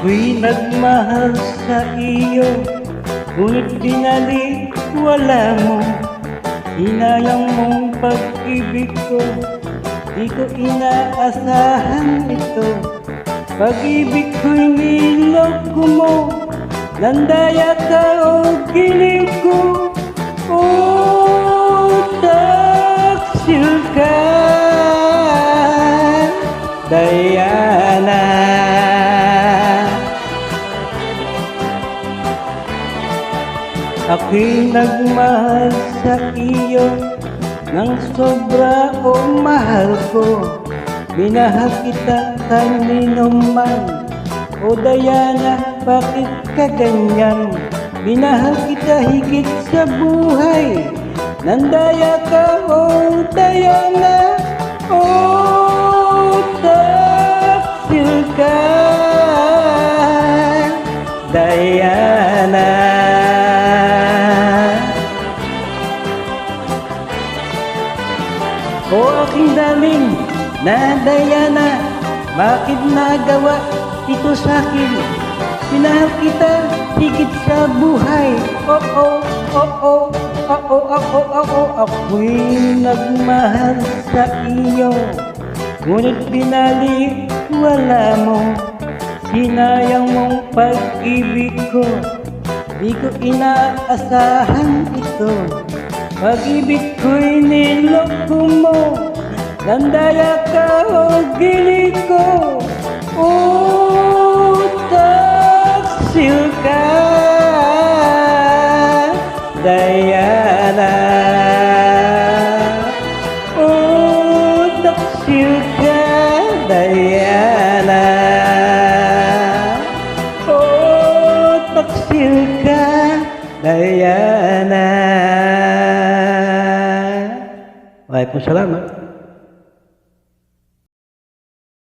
Ako'y nagmahal sa iyo, ngunit binaliwala mo. Hinayang mong pag-ibig ko, di ko inaasahan ito. Pag-ibig ko'y niloko mo, landaya ka o giliw ko. O taksil ka, Diana. Ako'y nagmahal sa iyo nang sobra o mahal ko. Minahal kita kanino man. O Diana, bakit ka ganyan? Minahal kita higit sa buhay. Nandaya ka o Diana. O taksil ka, Diana. O aking darling na Diana, bakit nagawa ito sa'kin? Minahal kita higit sa buhay. Ako'y nagmahal sa iyo, ngunit binaliwala mo. Sinayang mong pag-ibig ko, di ko inaasahan ito. Pag-ibig ko'y niloko mo, landaya ka o gili ko. O taksil ka, Diana. O taksil ka, Diana. O taksil ka, Diana. Waalaikumsalam.